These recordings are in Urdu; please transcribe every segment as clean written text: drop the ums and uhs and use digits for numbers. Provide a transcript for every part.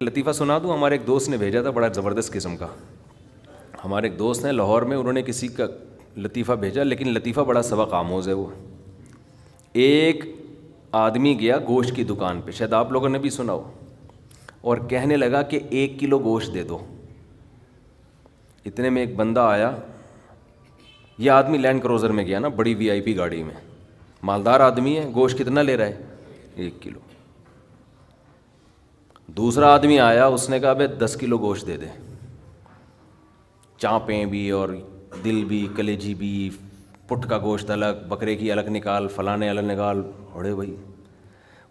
لطیفہ سنا دوں. ہمارے ایک دوست نے بھیجا تھا, بڑا زبردست قسم کا. ہمارے ایک دوست ہیں لاہور میں, انہوں نے کسی کا لطیفہ بھیجا, لیکن لطیفہ بڑا سبق آموز ہے. وہ ایک آدمی گیا گوشت کی دکان پہ, شاید آپ لوگوں نے بھی سنا ہو, اور کہنے لگا کہ 1 کلو گوشت دے دو. اتنے میں ایک بندہ آیا. یہ آدمی لینڈ کروزر میں گیا نا, بڑی وی آئی پی گاڑی میں, مالدار آدمی ہے. گوشت کتنا لے رہا ہے؟ 1 کلو. دوسرا آدمی آیا, اس نے کہا بھائی 10 کلو گوشت دے دے, چانپیں بھی اور دل بھی, کلیجی بھی, پٹ کا گوشت الگ, بکرے کی الگ نکال, فلانے الگ نکال. اڑے بھائی,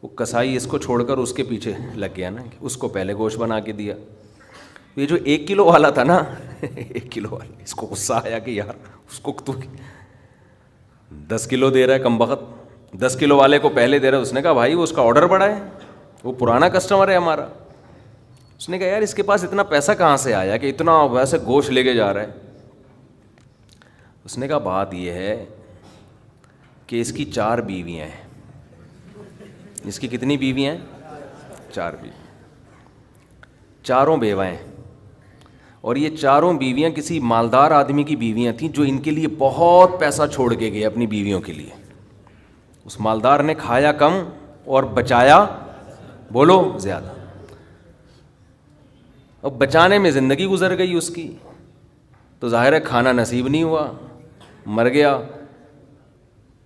وہ کسائی اس کو چھوڑ کر اس کے پیچھے لگ گیا نا, اس کو پہلے گوشت بنا کے دیا. یہ جو 1 کلو والا تھا نا 1 کلو والا, اس کو غصہ آیا کہ یار اس کو تو 10 کلو دے رہا ہے کم بخت, 10 کلو والے کو پہلے دے رہا ہے. اس نے کہا بھائی وہ اس کا آرڈر بڑا ہے, وہ پرانا کسٹمر ہے ہمارا. اس نے کہا یار اس کے پاس اتنا پیسہ کہاں سے آیا کہ اتنا ویسے گوشت لے کے جا رہا ہے. اس نے کہا بات یہ ہے کہ اس کی 4 بیویاں ہیں. اس کی کتنی بیویاں ہیں؟ 4 بیوی, چاروں بیوائیں, اور یہ چاروں بیویاں کسی مالدار آدمی کی بیویاں تھیں جو ان کے لیے بہت پیسہ چھوڑ کے گئے اپنی بیویوں کے لیے. اس مالدار نے کھایا کم اور بچایا بولو زیادہ. اب بچانے میں زندگی گزر گئی اس کی, تو ظاہر ہے کھانا نصیب نہیں ہوا, مر گیا.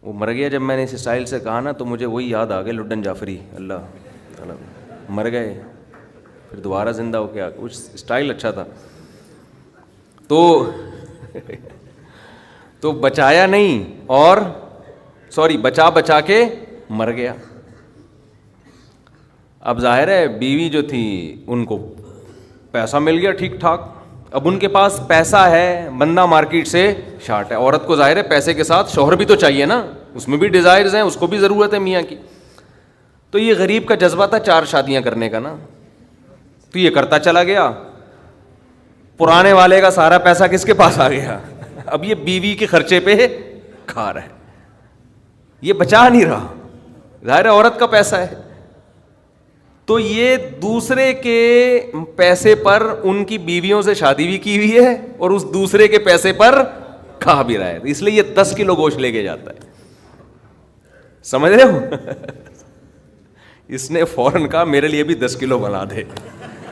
وہ مر گیا جب میں نے اس اسٹائل سے کہا نا, تو مجھے وہی یاد آ گئے لڈن جعفری, اللہ مر گئے پھر دوبارہ زندہ ہو کے, کچھ اسٹائل اچھا تھا. تو بچایا نہیں, اور بچا کے مر گیا. اب ظاہر ہے بیوی جو تھی ان کو پیسہ مل گیا ٹھیک ٹھاک. اب ان کے پاس پیسہ ہے, بندہ مارکیٹ سے شارٹ ہے. عورت کو ظاہر ہے پیسے کے ساتھ شوہر بھی تو چاہیے نا, اس میں بھی ڈیزائرز ہیں, اس کو بھی ضرورت ہے میاں کی. تو یہ غریب کا جذبہ تھا 4 شادیاں کرنے کا نا, تو یہ کرتا چلا گیا. پرانے والے کا سارا پیسہ کس کے پاس آ گیا؟ اب یہ بیوی کے خرچے پہ کھا رہا ہے, یہ بچا نہیں رہا. ظاہر ہے عورت کا پیسہ ہے, تو یہ دوسرے کے پیسے پر ان کی بیویوں سے شادی بھی کی ہوئی ہے, اور اس دوسرے کے پیسے پر کھا بھی رہا ہے. اس لیے یہ 10 کلو گوشت لے کے جاتا ہے. سمجھ رہے ہو؟ اس نے فوراً کہا میرے لیے بھی 10 کلو بنا دے,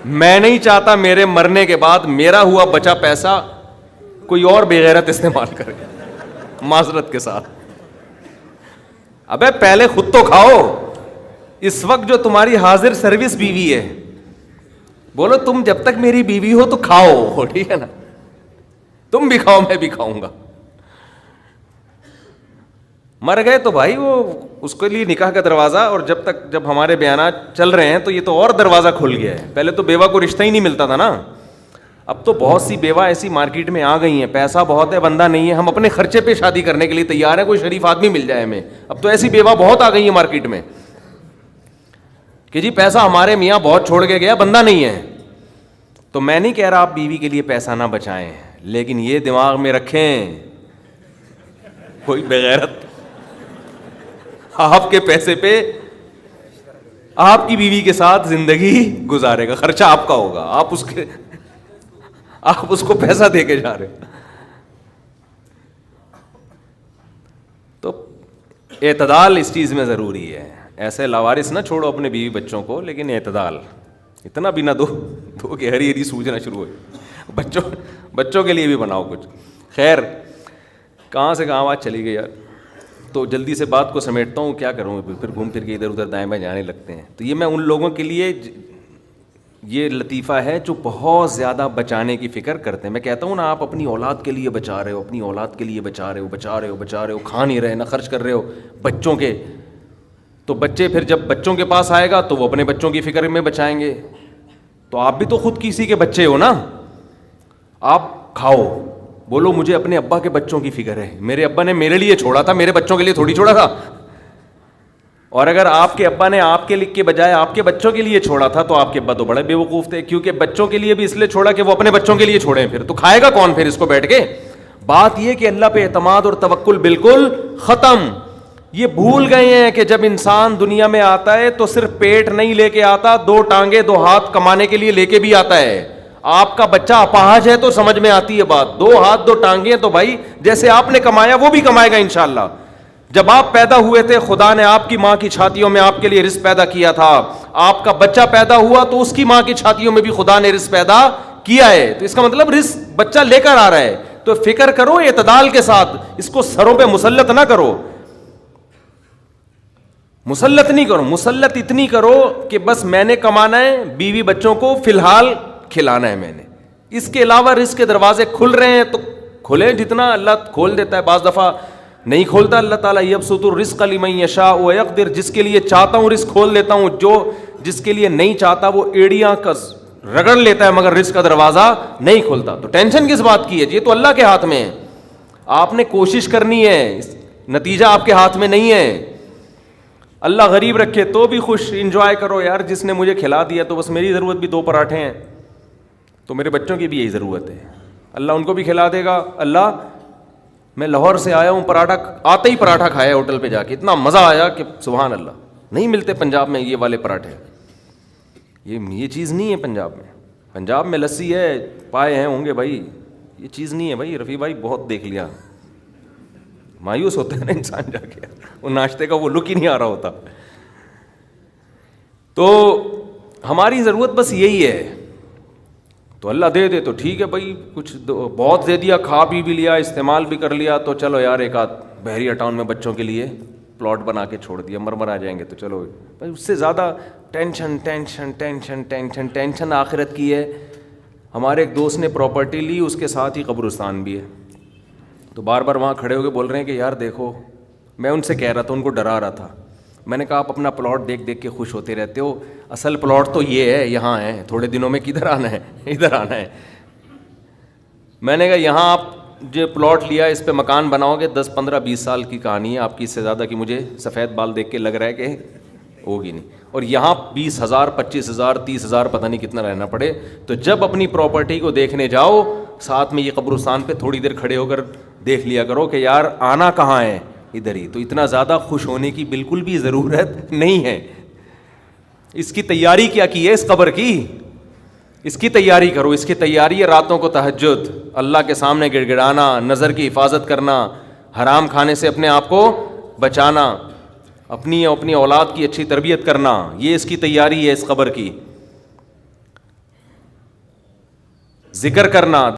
میں نہیں چاہتا میرے مرنے کے بعد میرا ہوا بچا پیسہ کوئی اور بے غیرت استعمال کرے. معذرت کے ساتھ, ابے پہلے خود تو کھاؤ. اس وقت جو تمہاری حاضر سروس بیوی ہے, بولو تم جب تک میری بیوی ہو تو کھاؤ, ٹھیک ہے نا, تم بھی کھاؤ میں بھی کھاؤں گا. مر گئے تو بھائی وہ اس کے لیے نکاح کا دروازہ, اور جب ہمارے بیانات چل رہے ہیں تو یہ تو اور دروازہ کھل گیا ہے. پہلے تو بیوہ کو رشتہ ہی نہیں ملتا تھا نا, اب تو بہت سی بیوہ ایسی مارکیٹ میں آ گئی ہیں, پیسہ بہت ہے, بندہ نہیں ہے, ہم اپنے خرچے پہ شادی کرنے کے لیے تیار ہیں, کوئی شریف آدمی مل جائے ہمیں. اب تو ایسی بیوہ بہت آ گئی ہیں مارکیٹ میں کہ جی پیسہ ہمارے میاں بہت چھوڑ کے گیا, بندہ نہیں ہے. تو میں نہیں کہہ رہا آپ بیوی کے لیے پیسہ نہ بچائیں, لیکن یہ دماغ میں رکھیں کوئی بغیرت آپ کے پیسے پہ آپ کی بیوی کے ساتھ زندگی گزارے گا, خرچہ آپ کا ہوگا, آپ اس کو پیسہ دے کے جا رہے. تو اعتدال اس چیز میں ضروری ہے. ایسے لاوارث نہ چھوڑو اپنے بیوی بچوں کو, لیکن اعتدال, اتنا بھی نہ دو کہ ہری ہری سوجنا شروع ہو. بچوں کے لیے بھی بناؤ کچھ. خیر, کہاں سے کہاں بات چلی گئی یار. تو جلدی سے بات کو سمیٹتا ہوں, کیا کروں, پھر گھوم پھر کے ادھر ادھر دائیں بائیں جانے لگتے ہیں. تو یہ میں ان لوگوں کے لیے یہ لطیفہ ہے جو بہت زیادہ بچانے کی فکر کرتے ہیں. میں کہتا ہوں نا, آپ اپنی اولاد کے لیے بچا رہے ہو, اپنی اولاد کے لیے بچا رہے ہو, کھا نہیں رہے, نہ خرچ کر رہے ہو بچوں کے, تو بچے پھر جب بچوں کے پاس آئے گا تو وہ اپنے بچوں کی فکر میں بچائیں گے. تو آپ بھی تو خود کسی کے بچے ہو نا, آپ کھاؤ, بولو مجھے اپنے ابا کے بچوں کی فکر ہے, میرے ابا نے میرے لیے چھوڑا تھا, میرے بچوں کے لیے تھوڑی چھوڑا تھا. اور اگر آپ کے ابا نے آپ کے لکھ کے بجائے آپ کے بچوں کے لیے چھوڑا تھا تو آپ کے ابا تو بڑے بے وقوف تھے, کیونکہ بچوں کے لیے بھی اس لیے چھوڑا کہ وہ اپنے بچوں کے لیے چھوڑیں, پھر تو کھائے گا کون پھر اس کو بیٹھ کے. بات یہ کہ اللہ پہ اعتماد اور توکل بالکل ختم. یہ بھول گئے ہیں کہ جب انسان دنیا میں آتا ہے تو صرف پیٹ نہیں لے کے آتا, 2 ٹانگیں 2 ہاتھ کمانے کے لیے لے کے بھی آتا ہے. آپ کا بچہ اپاہج ہے تو سمجھ میں آتی ہے بات, 2 ہاتھ 2 ٹانگیں تو بھائی جیسے آپ نے کمایا وہ بھی کمائے گا انشاءاللہ. جب آپ پیدا ہوئے تھے خدا نے آپ کی ماں کی چھاتیوں میں آپ کے لیے رزق پیدا کیا تھا, آپ کا بچہ پیدا ہوا تو اس کی ماں کی چھاتیوں میں بھی خدا نے رزق پیدا کیا ہے. تو اس کا مطلب رزق بچہ لے کر آ رہا ہے. تو فکر کرو اعتدال کے ساتھ, اس کو سروں پہ مسلط نہ کرو, مسلط نہیں کرو. مسلط اتنی کرو کہ بس میں نے کمانا ہے, بیوی بچوں کو فی الحال کھلانا ہے میں نے, اس کے علاوہ رزق کے دروازے کھل رہے ہیں تو کھلیں, جتنا اللہ کھول دیتا ہے. بعض دفعہ نہیں کھولتا اللہ تعالیٰ, یبسط الرزق لمن یشاء ویقدر, جس کے لیے چاہتا ہوں رزق کھول دیتا ہوں, جو جس کے لیے نہیں چاہتا وہ ایڑیاں رگڑ لیتا ہے مگر رزق کا دروازہ نہیں کھولتا. تو ٹینشن کس بات کی ہے, یہ تو اللہ کے ہاتھ میں ہے. آپ نے کوشش کرنی ہے, نتیجہ آپ کے ہاتھ میں نہیں ہے. اللہ غریب رکھے تو بھی خوش, انجوائے کرو یار, جس نے مجھے کھلا دیا تو بس میری ضرورت بھی 2 پراٹھے ہیں تو میرے بچوں کی بھی یہی ضرورت ہے, اللہ ان کو بھی کھلا دے گا. اللہ میں لاہور سے آیا ہوں, پراٹھا آتے ہی پراٹھا کھایا ہوٹل پہ جا کے, اتنا مزہ آیا کہ سبحان اللہ, نہیں ملتے پنجاب میں یہ والے پراٹھے. یہ چیز نہیں ہے پنجاب میں. پنجاب میں لسی ہے, پائے ہیں ہوں گے بھائی, یہ چیز نہیں ہے بھائی. رفیع بھائی بہت دیکھ لیا, مایوس ہوتا ہے نا انسان جا کے, وہ ناشتے کا وہ لک ہی نہیں آ رہا ہوتا. تو ہماری ضرورت بس یہی ہے. تو اللہ دے دے تو ٹھیک ہے بھائی, کچھ بہت دے دیا, کھا بھی لیا, استعمال بھی کر لیا, تو چلو یار ایک آدھ بحریہ ٹاؤن میں بچوں کے لیے پلاٹ بنا کے چھوڑ دیا, مرمر آ جائیں گے تو چلو بھائی. اس سے زیادہ tension tension tension tension tension آخرت کی ہے. ہمارے ایک دوست نے پراپرٹی لی, اس کے ساتھ ہی قبرستان بھی ہے, تو بار بار وہاں کھڑے ہو کے بول رہے ہیں کہ یار دیکھو, میں ان سے کہہ رہا تھا, ان کو ڈرا رہا تھا. میں نے کہا آپ اپنا پلاٹ دیکھ دیکھ کے خوش ہوتے رہتے ہو, اصل پلاٹ تو یہ ہے, یہاں ہے, تھوڑے دنوں میں کدھر آنا ہے, ادھر آنا ہے. میں نے کہا یہاں آپ جو پلاٹ لیا اس پہ مکان بناؤ گے 10 15 20 سال کی کہانی ہے آپ کی, اس سے زیادہ کی مجھے سفید بال دیکھ کے لگ رہا ہے کہ ہوگی نہیں. اور یہاں 20,000 25,000 30,000 پتہ نہیں کتنا رہنا پڑے. تو جب اپنی پراپرٹی کو دیکھنے جاؤ, ساتھ میں یہ قبرستان پہ تھوڑی دیر کھڑے ہو کر دیکھ لیا کرو کہ یار آنا کہاں ہے, ادھر ہی. تو اتنا زیادہ خوش ہونے کی بالکل بھی ضرورت نہیں ہے. اس کی تیاری کیا کی ہے, اس قبر کی, اس کی تیاری کرو. اس کی تیاری ہے راتوں کو تہجد, اللہ کے سامنے گڑ گڑانا, نظر کی حفاظت کرنا, حرام کھانے سے اپنے آپ کو بچانا, اپنی اولاد کی اچھی تربیت کرنا. یہ اس کی تیاری ہے اس قبر کی. ذکر کرنا,